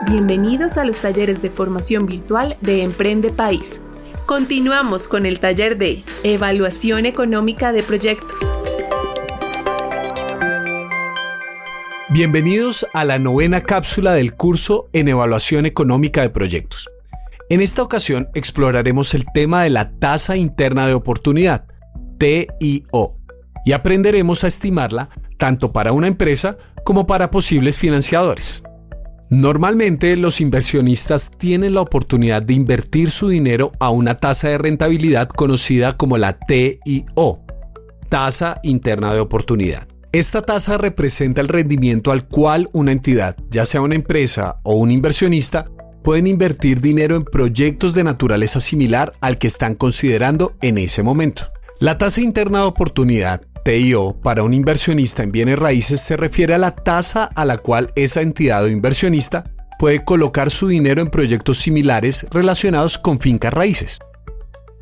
Bienvenidos a los talleres de formación virtual de Emprende País. Continuamos con el taller de Evaluación Económica de Proyectos. Bienvenidos a la 9ª cápsula del curso en Evaluación Económica de Proyectos. En esta ocasión exploraremos el tema de la tasa interna de oportunidad, TIO, y aprenderemos a estimarla tanto para una empresa como para posibles financiadores. Normalmente los inversionistas tienen la oportunidad de invertir su dinero a una tasa de rentabilidad conocida como la TIO, tasa interna de oportunidad. Esta tasa representa el rendimiento al cual una entidad, ya sea una empresa o un inversionista, pueden invertir dinero en proyectos de naturaleza similar al que están considerando en ese momento. La tasa interna de oportunidad, TIO, para un inversionista en bienes raíces se refiere a la tasa a la cual esa entidad o inversionista puede colocar su dinero en proyectos similares relacionados con fincas raíces.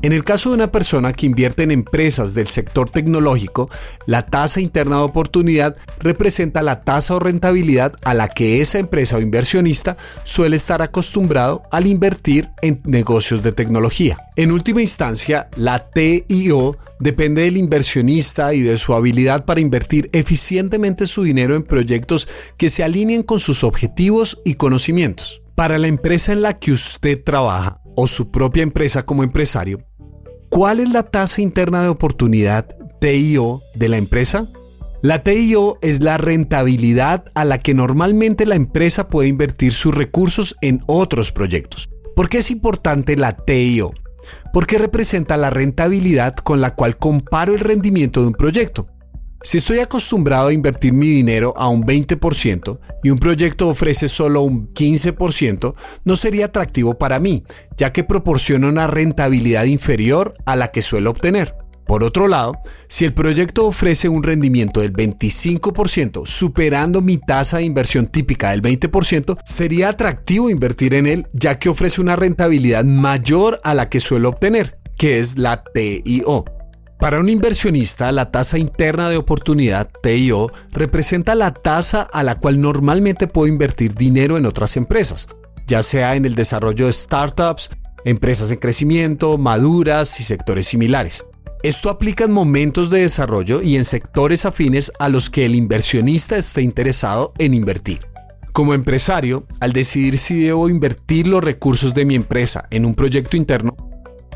En el caso de una persona que invierte en empresas del sector tecnológico, la tasa interna de oportunidad representa la tasa o rentabilidad a la que esa empresa o inversionista suele estar acostumbrado al invertir en negocios de tecnología. En última instancia, la TIO depende del inversionista y de su habilidad para invertir eficientemente su dinero en proyectos que se alineen con sus objetivos y conocimientos. Para la empresa en la que usted trabaja, o su propia empresa como empresario, ¿cuál es la tasa interna de oportunidad TIO de la empresa? La TIO es la rentabilidad a la que normalmente la empresa puede invertir sus recursos en otros proyectos. ¿Por qué es importante la TIO? Porque representa la rentabilidad con la cual comparo el rendimiento de un proyecto. Si estoy acostumbrado a invertir mi dinero a un 20% y un proyecto ofrece solo un 15%, no sería atractivo para mí, ya que proporciona una rentabilidad inferior a la que suelo obtener. Por otro lado, si el proyecto ofrece un rendimiento del 25%, superando mi tasa de inversión típica del 20%, sería atractivo invertir en él, ya que ofrece una rentabilidad mayor a la que suelo obtener, que es la TIO. Para un inversionista, la tasa interna de oportunidad, TIO, representa la tasa a la cual normalmente puedo invertir dinero en otras empresas, ya sea en el desarrollo de startups, empresas en crecimiento, maduras y sectores similares. Esto aplica en momentos de desarrollo y en sectores afines a los que el inversionista esté interesado en invertir. Como empresario, al decidir si debo invertir los recursos de mi empresa en un proyecto interno,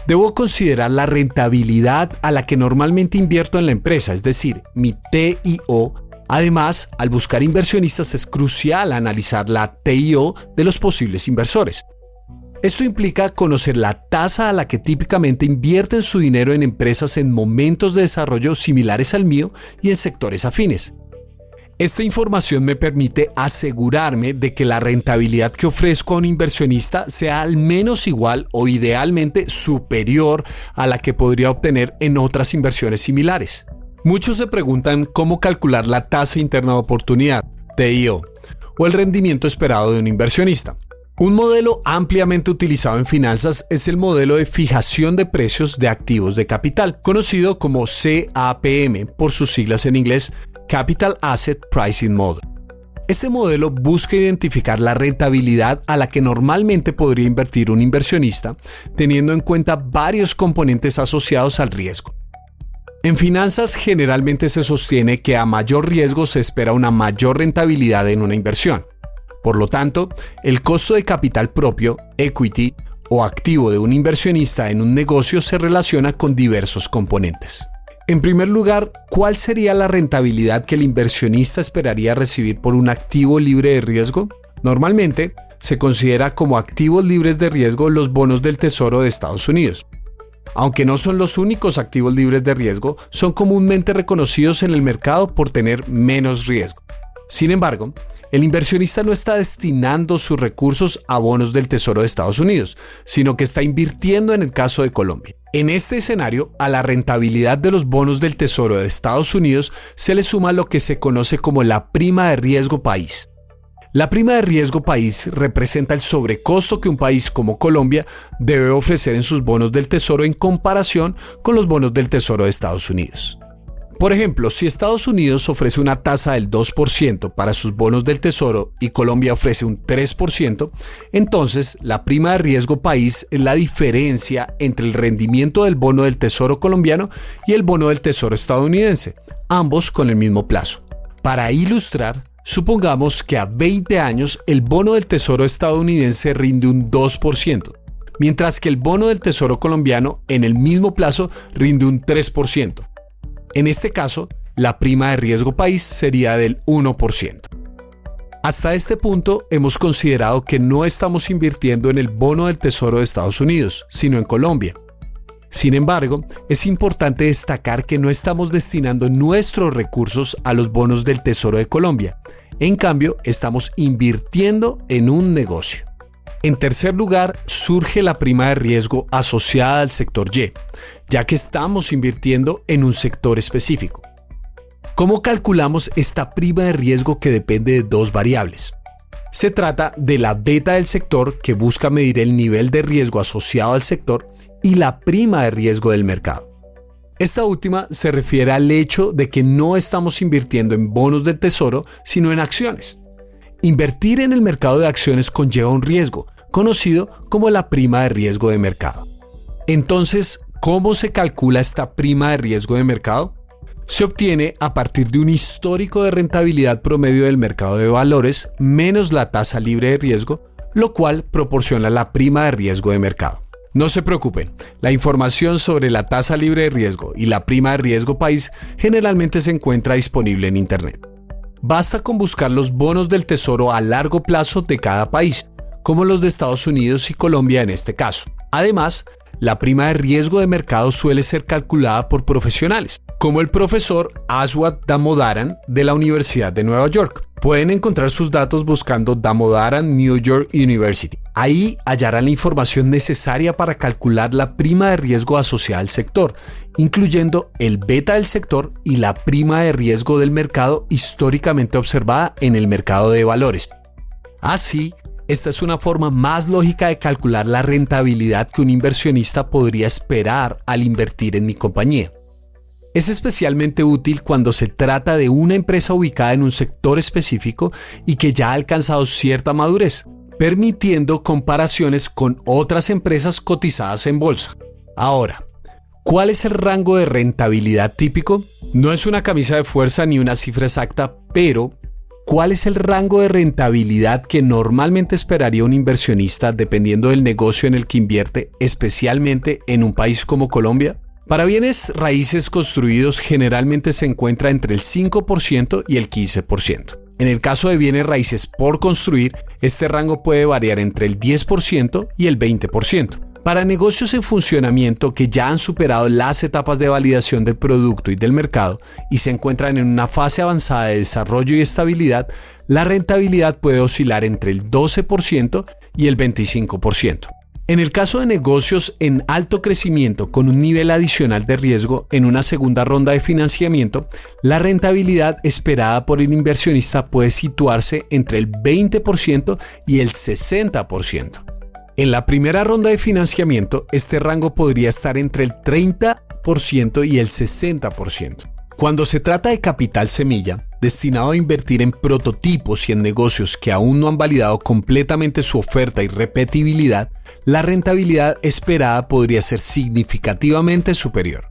debo considerar la rentabilidad a la que normalmente invierto en la empresa, es decir, mi TIO. Además, al buscar inversionistas es crucial analizar la TIO de los posibles inversores. Esto implica conocer la tasa a la que típicamente invierten su dinero en empresas en momentos de desarrollo similares al mío y en sectores afines. Esta información me permite asegurarme de que la rentabilidad que ofrezco a un inversionista sea al menos igual o idealmente superior a la que podría obtener en otras inversiones similares. Muchos se preguntan cómo calcular la tasa interna de oportunidad, TIO, o el rendimiento esperado de un inversionista. Un modelo ampliamente utilizado en finanzas es el modelo de fijación de precios de activos de capital, conocido como CAPM por sus siglas en inglés, Capital Asset Pricing Model. Este modelo busca identificar la rentabilidad a la que normalmente podría invertir un inversionista, teniendo en cuenta varios componentes asociados al riesgo. En finanzas generalmente se sostiene que a mayor riesgo se espera una mayor rentabilidad en una inversión. Por lo tanto, el costo de capital propio, equity, o activo de un inversionista en un negocio se relaciona con diversos componentes. En primer lugar, ¿cuál sería la rentabilidad que el inversionista esperaría recibir por un activo libre de riesgo? Normalmente, se considera como activos libres de riesgo los bonos del Tesoro de Estados Unidos. Aunque no son los únicos activos libres de riesgo, son comúnmente reconocidos en el mercado por tener menos riesgo. Sin embargo, el inversionista no está destinando sus recursos a bonos del Tesoro de Estados Unidos, sino que está invirtiendo en el caso de Colombia. En este escenario, a la rentabilidad de los bonos del Tesoro de Estados Unidos se le suma lo que se conoce como la prima de riesgo país. La prima de riesgo país representa el sobrecosto que un país como Colombia debe ofrecer en sus bonos del Tesoro en comparación con los bonos del Tesoro de Estados Unidos. Por ejemplo, si Estados Unidos ofrece una tasa del 2% para sus bonos del Tesoro y Colombia ofrece un 3%, entonces la prima de riesgo país es la diferencia entre el rendimiento del bono del Tesoro colombiano y el bono del Tesoro estadounidense, ambos con el mismo plazo. Para ilustrar, supongamos que a 20 años el bono del Tesoro estadounidense rinde un 2%, mientras que el bono del Tesoro colombiano en el mismo plazo rinde un 3%. En este caso, la prima de riesgo país sería del 1%. Hasta este punto hemos considerado que no estamos invirtiendo en el bono del Tesoro de Estados Unidos, sino en Colombia. Sin embargo, es importante destacar que no estamos destinando nuestros recursos a los bonos del Tesoro de Colombia. En cambio, estamos invirtiendo en un negocio. En tercer lugar, surge la prima de riesgo asociada al sector Y, ya que estamos invirtiendo en un sector específico. ¿Cómo calculamos esta prima de riesgo que depende de dos variables? Se trata de la beta del sector, que busca medir el nivel de riesgo asociado al sector, y la prima de riesgo del mercado. Esta última se refiere al hecho de que no estamos invirtiendo en bonos del tesoro, sino en acciones. Invertir en el mercado de acciones conlleva un riesgo, conocido como la prima de riesgo de mercado. Entonces, ¿cómo se calcula esta prima de riesgo de mercado? Se obtiene a partir de un histórico de rentabilidad promedio del mercado de valores menos la tasa libre de riesgo, lo cual proporciona la prima de riesgo de mercado. No se preocupen, la información sobre la tasa libre de riesgo y la prima de riesgo país generalmente se encuentra disponible en Internet. Basta con buscar los bonos del tesoro a largo plazo de cada país, como los de Estados Unidos y Colombia en este caso. Además, la prima de riesgo de mercado suele ser calculada por profesionales, como el profesor Aswad Damodaran de la Universidad de Nueva York. Pueden encontrar sus datos buscando Damodaran New York University. Ahí hallarán la información necesaria para calcular la prima de riesgo asociada al sector, incluyendo el beta del sector y la prima de riesgo del mercado históricamente observada en el mercado de valores. Así, esta es una forma más lógica de calcular la rentabilidad que un inversionista podría esperar al invertir en mi compañía. Es especialmente útil cuando se trata de una empresa ubicada en un sector específico y que ya ha alcanzado cierta madurez, permitiendo comparaciones con otras empresas cotizadas en bolsa. Ahora, ¿cuál es el rango de rentabilidad típico? No es una camisa de fuerza ni una cifra exacta, pero ¿cuál es el rango de rentabilidad que normalmente esperaría un inversionista dependiendo del negocio en el que invierte, especialmente en un país como Colombia? Para bienes raíces construidos generalmente se encuentra entre el 5% y el 15%. En el caso de bienes raíces por construir, este rango puede variar entre el 10% y el 20%. Para negocios en funcionamiento que ya han superado las etapas de validación del producto y del mercado y se encuentran en una fase avanzada de desarrollo y estabilidad, la rentabilidad puede oscilar entre el 12% y el 25%. En el caso de negocios en alto crecimiento con un nivel adicional de riesgo en una segunda ronda de financiamiento, la rentabilidad esperada por el inversionista puede situarse entre el 20% y el 60%. En la primera ronda de financiamiento, este rango podría estar entre el 30% y el 60%. Cuando se trata de capital semilla, destinado a invertir en prototipos y en negocios que aún no han validado completamente su oferta y repetibilidad, la rentabilidad esperada podría ser significativamente superior.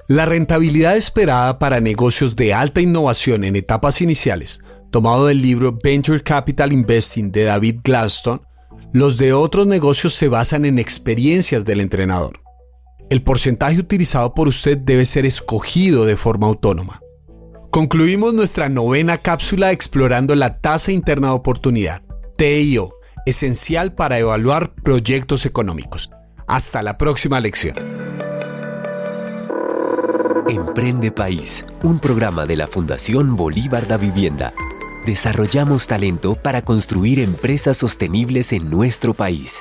La rentabilidad esperada para negocios de alta innovación en etapas iniciales, tomado del libro Venture Capital Investing de David Gladstone, los de otros negocios se basan en experiencias del entrenador. El porcentaje utilizado por usted debe ser escogido de forma autónoma. Concluimos nuestra novena cápsula explorando la tasa interna de oportunidad, TIO, esencial para evaluar proyectos económicos. Hasta la próxima lección. Emprende País, un programa de la Fundación Bolívar da Vivienda. Desarrollamos talento para construir empresas sostenibles en nuestro país.